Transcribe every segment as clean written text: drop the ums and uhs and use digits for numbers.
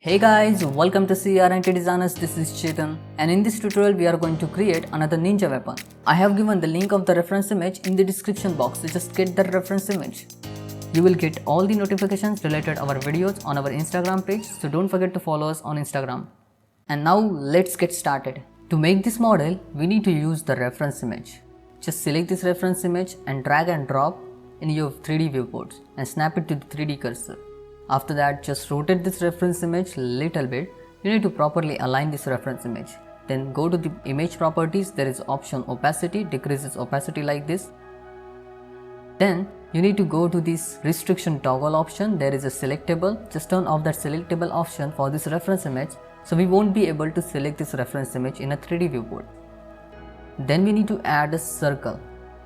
Hey guys, welcome to CRNT Designers. This is Chetan, and in this tutorial we are going to create another ninja weapon. I have given the link of the reference image in the description box, so just get the reference image. You will get all the notifications related our videos on our Instagram page, so don't forget to follow us on Instagram. And now let's get started. To make this model, we need to use the reference image. Just select this reference image and drag and drop in your 3D viewports and snap it to the 3D cursor. After that, just rotate this reference image little bit. You need to properly align this reference image. Then go to the image properties. There is option opacity, decreases opacity like this. Then you need to go to this restriction toggle option. There is a selectable. Just turn off that selectable option for this reference image, so we won't be able to select this reference image in a 3D viewport. Then we need to add a circle.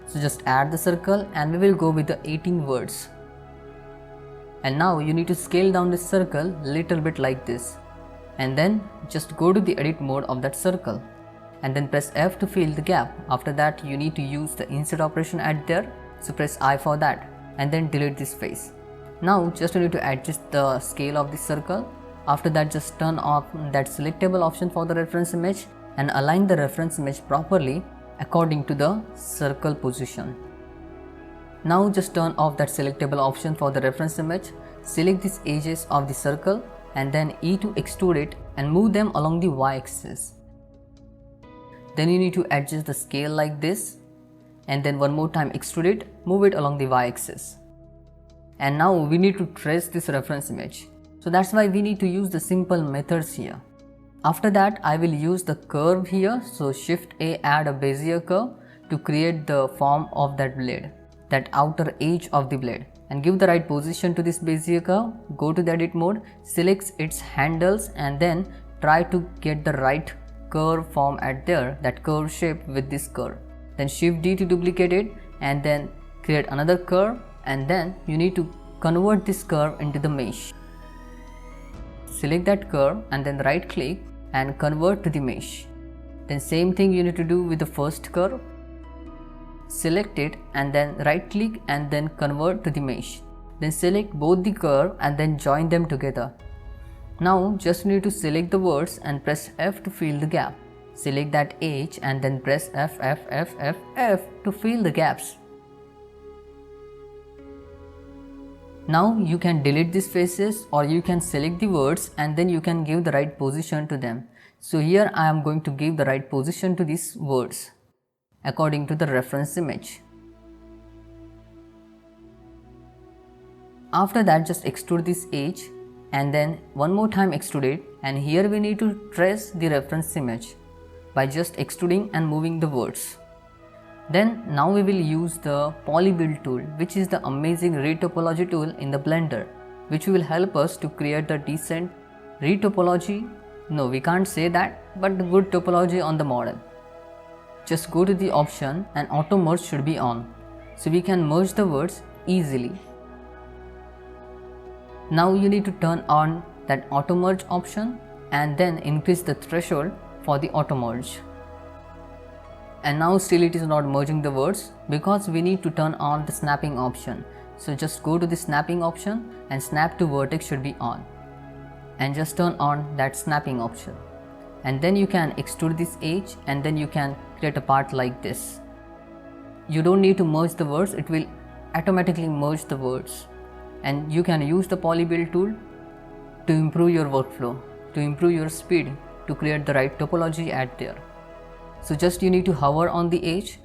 So just add the circle and we will go with the 18 words. And now you need to scale down this circle little bit like this, and then just go to the edit mode of that circle and then press F to fill the gap. After that, you need to use the insert operation at there, so press I for that and then delete this face. Now just you need to adjust the scale of this circle. After that, just turn off that selectable option for the reference image and align the reference image properly according to the circle position. Now just turn off that selectable option for the reference image, select these edges of the circle and then E to extrude it and move them along the y-axis. Then you need to adjust the scale like this and then one more time extrude it, move it along the y-axis. And now we need to trace this reference image. So that's why we need to use the simple methods here. After that, I will use the curve here. So Shift A, add a Bezier curve to create the form of that blade, that outer edge of the blade, and give the right position to this Bezier curve. Go to the edit mode, select its handles and then try to get the right curve form at there, that curve shape with this curve. Then Shift D to duplicate it and then create another curve, and then you need to convert this curve into the mesh. Select that curve and then right click and convert to the mesh. Then same thing you need to do with the first curve. Select it and then right click and then convert to the mesh. Then select both the curve and then join them together. Now just need to select the words and press F to fill the gap. Select that edge and then press F to fill the gaps. Now you can delete these faces or you can select the words and then you can give the right position to them. So here I am going to give the right position to these words according to the reference image. After that, just extrude this edge and then one more time extrude it, and here we need to trace the reference image by just extruding and moving the words. Then now we will use the Polybuild tool, which is the amazing retopology tool in the Blender, which will help us to create the decent retopology. No, we can't say that, but the good topology on the model. Just go to the option and auto merge should be on, so we can merge the words easily. Now you need to turn on that auto merge option and then increase the threshold for the auto merge. And now still it is not merging the words because we need to turn on the snapping option. So just go to the snapping option and snap to vertex should be on, and just turn on that snapping option. And then you can extrude this edge and then you can create a part like this. You don't need to merge the words, it will automatically merge the words. And you can use the Polybuild tool to improve your workflow, to improve your speed, to create the right topology at there. So just you need to hover on the edge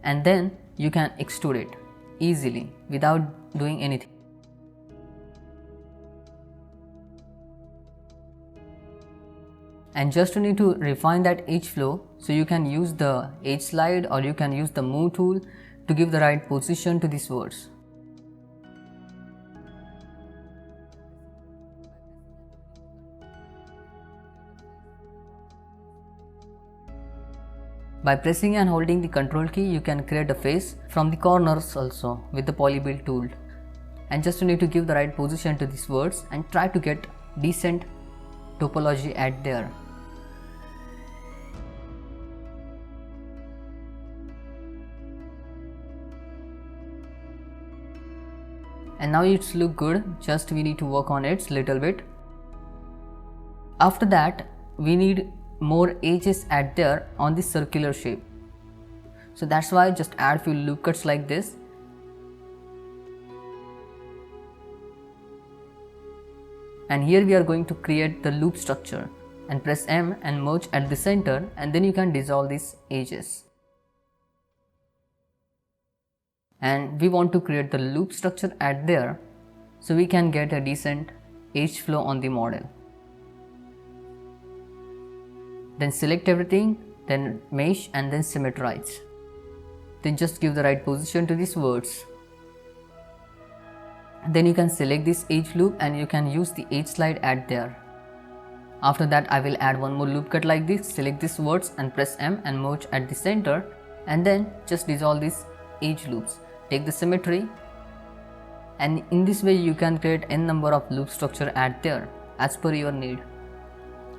and then you can extrude it easily without doing anything. And just you need to refine that edge flow, so you can use the edge slide or you can use the move tool to give the right position to these words. By pressing and holding the control key, you can create a face from the corners also with the Polybuild tool. And just you need to give the right position to these words and try to get decent topology at there. And now it's look good, just we need to work on it little bit. After that, we need more edges at there on this circular shape. So that's why just add few loop cuts like this. And here we are going to create the loop structure, and press M and merge at the center, and then you can dissolve these edges. And we want to create the loop structure at there, so we can get a decent edge flow on the model. Then select everything, then mesh and then symmetrize. Then just give the right position to these words. Then you can select this edge loop and you can use the edge slide at there. After that, I will add one more loop cut like this. Select these words and press M and merge at the center, and then just dissolve these edge loops. Take the symmetry, and in this way you can create n number of loop structure at there as per your need.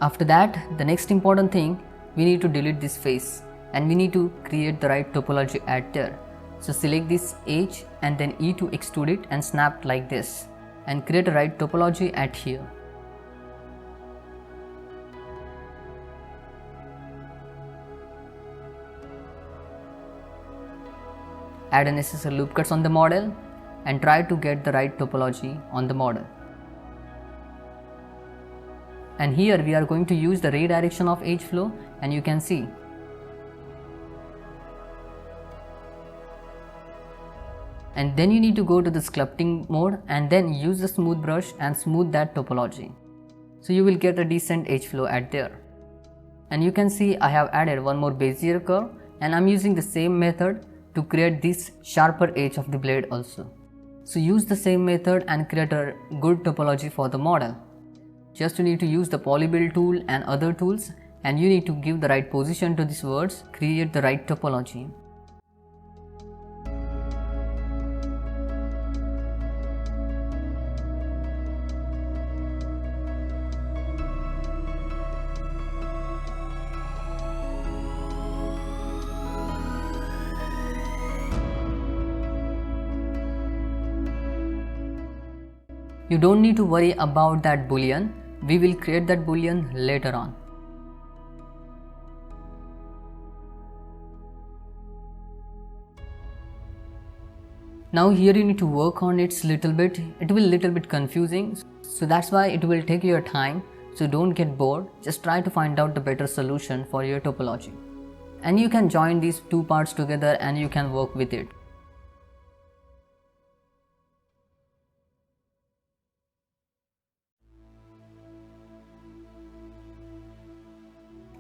After that, the next important thing, we need to delete this face and we need to create the right topology at there. So select this edge and then E to extrude it and snap like this and create a right topology at here. Add unnecessary loop cuts on the model and try to get the right topology on the model. And here we are going to use the redirection of edge flow, and you can see. And then you need to go to the sculpting mode and then use the smooth brush and smooth that topology. So you will get a decent edge flow at there. And you can see I have added one more Bezier curve, and I'm using the same method to create this sharper edge of the blade also. So use the same method and create a good topology for the model. Just you need to use the polybuild tool and other tools, and you need to give the right position to these words, create the right topology. You don't need to worry about that boolean, we will create that boolean later on. Now here you need to work on it little bit, it will little bit confusing, so that's why it will take your time, so don't get bored, just try to find out the better solution for your topology. And you can join these two parts together and you can work with it.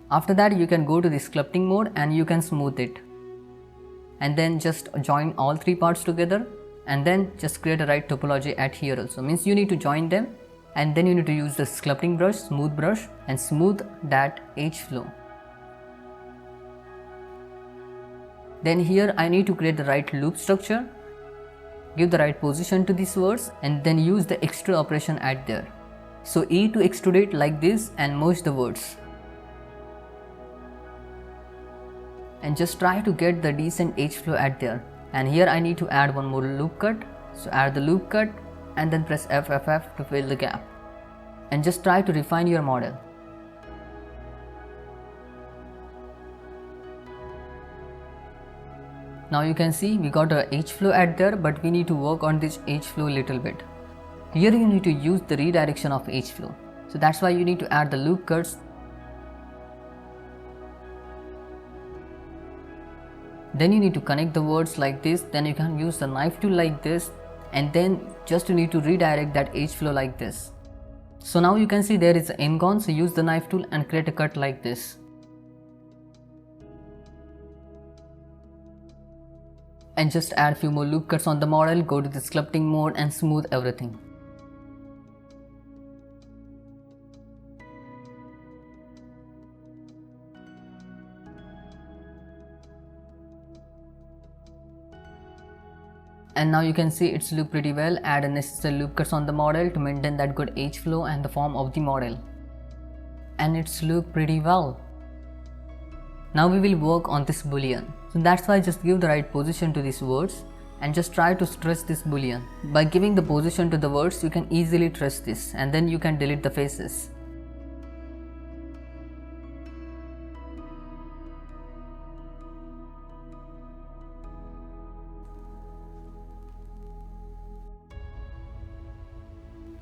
After that, you can go to the sculpting mode and you can smooth it. And then just join all three parts together and then just create a right topology at here also. Means you need to join them and then you need to use the sculpting brush, smooth brush, and smooth that edge flow. Then here I need to create the right loop structure, give the right position to these words, and then use the extrude operation at there. So E to extrude it like this and merge the words. And just try to get the decent edge flow at there. And here I need to add one more loop cut, so add the loop cut and then press FFF to fill the gap. And just try to refine your model. Now you can see we got a edge flow at there, but we need to work on this edge flow little bit. Here you need to use the redirection of edge flow, so that's why you need to add the loop cuts. Then you need to connect the words like this, then you can use the knife tool like this, and then just you need to redirect that edge flow like this. So now you can see there is an end gone, so use the knife tool and create a cut like this. And just add few more loop cuts on the model, go to the sculpting mode and smooth everything. And now you can see it's look pretty well. Add a necessary loop cuts on the model to maintain that good edge flow and the form of the model. And it's look pretty well. Now we will work on this boolean. So that's why just give the right position to these words and just try to stretch this boolean. By giving the position to the words, you can easily trace this and then you can delete the faces.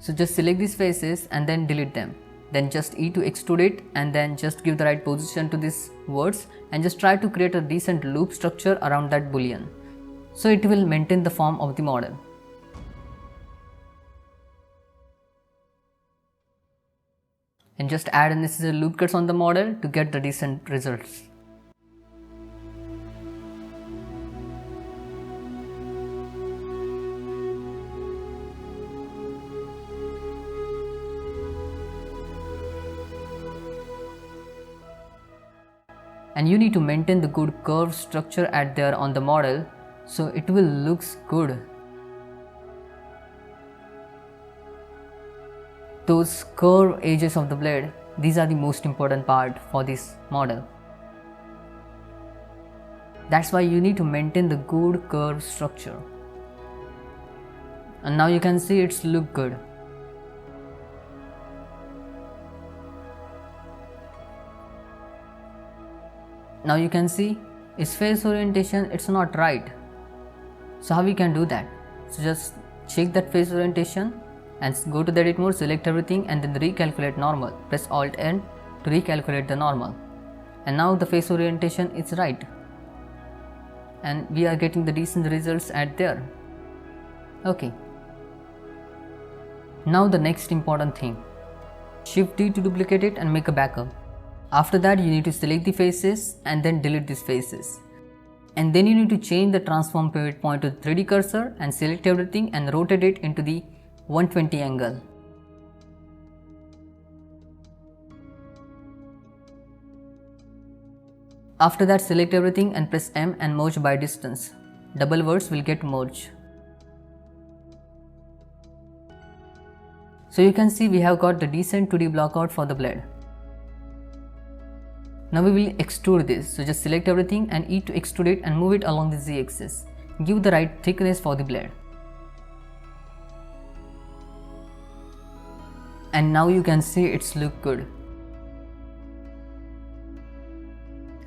So just select these faces and then delete them. Then just E to extrude it and then just give the right position to these words and just try to create a decent loop structure around that boolean. So it will maintain the form of the model. And just add unnecessary loop cuts on the model to get the decent results. And you need to maintain the good curve structure at there on the model so it will looks good. Those curved edges of the blade, these are the most important part for this model. That's why you need to maintain the good curve structure. And now you can see it's look good. Now you can see its face orientation, it's not right. So how we can do that? So just check that face orientation and go to the edit mode, select everything and then recalculate normal. Press Alt N to recalculate the normal. And now the face orientation is right. And we are getting the decent results at there. Okay. Now the next important thing. Shift D to duplicate it and make a backup. After that you need to select the faces and then delete these faces. And then you need to change the transform pivot point to the 3D cursor and select everything and rotate it into the 120 angle. After that select everything and press M and merge by distance. Double words will get merged. So you can see we have got the decent 2D blockout for the blade. Now we will extrude this, so just select everything and E to extrude it and move it along the Z axis. Give the right thickness for the blade. And now you can see it's look good.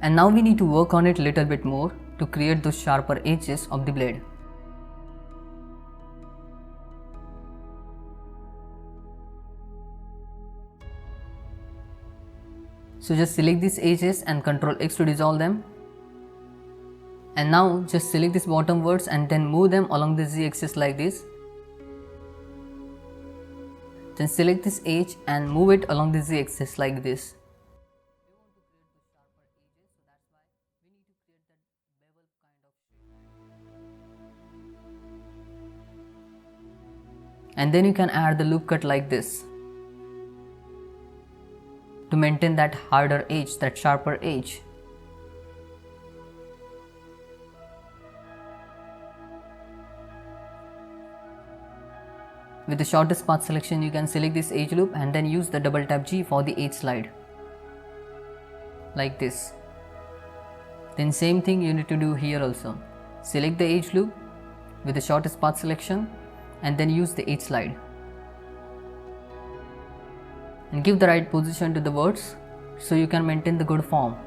And now we need to work on it a little bit more to create those sharper edges of the blade. So just select these edges and Ctrl X to dissolve them. And now just select these bottom words and then move them along the Z axis like this. Then select this edge and move it along the Z axis like this. And then you can add the loop cut like this to maintain that harder edge, that sharper edge. With the shortest path selection you can select this edge loop and then use the double tap G for the edge slide. Like this. Then same thing you need to do here also. Select the edge loop with the shortest path selection and then use the edge slide. And give the right position to the words so you can maintain the good form.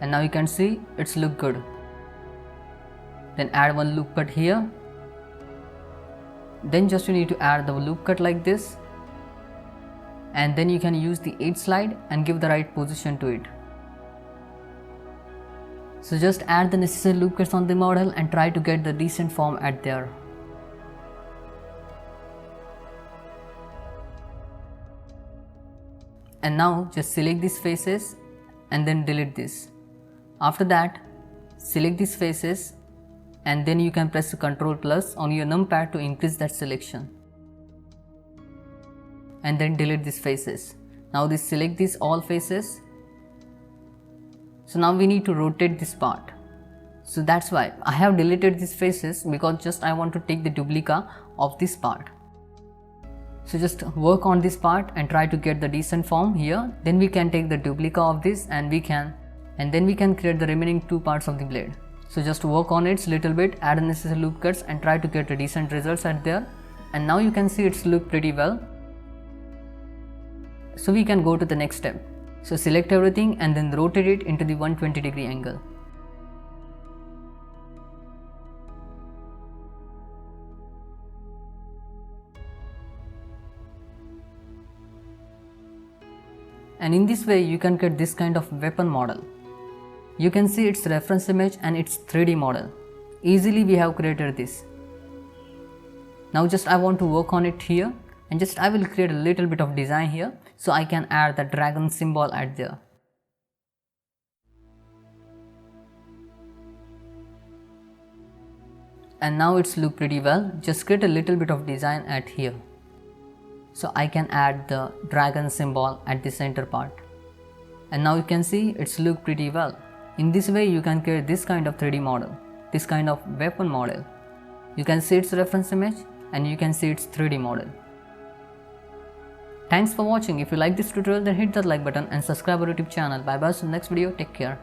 And now you can see it's look good. Then add one loop cut here. Then just you need to add the loop cut like this. And then you can use the edge slide and give the right position to it. So just add the necessary loop cuts on the model and try to get the decent form at there. And now just select these faces and then delete this. After that select these faces and then you can press Ctrl+ on your numpad to increase that selection. And then delete these faces. Now select these all faces. So now we need to rotate this part. So that's why I have deleted these faces because just I want to take the duplicate of this part. So just work on this part and try to get the decent form here. Then we can take the duplicate of this and then we can create the remaining two parts of the blade. So just work on it a little bit, add unnecessary loop cuts and try to get the decent results at there. And now you can see it's look pretty well. So we can go to the next step. So select everything and then rotate it into the 120 degree angle. And in this way you can get this kind of weapon model. You can see its reference image and its 3D model. Easily we have created this. Now just I want to work on it here, and just I will create a little bit of design here so I can add the dragon symbol at there. And now it's look pretty well. Just create a little bit of design at here. So I can add the dragon symbol at the center part. And now you can see it's look pretty well. In this way you can create this kind of 3D model, this kind of weapon model. You can see its reference image and you can see its 3D model. Thanks for watching. If you like this tutorial, then hit that like button and subscribe our YouTube channel. Bye bye, see you in the next video. Take care.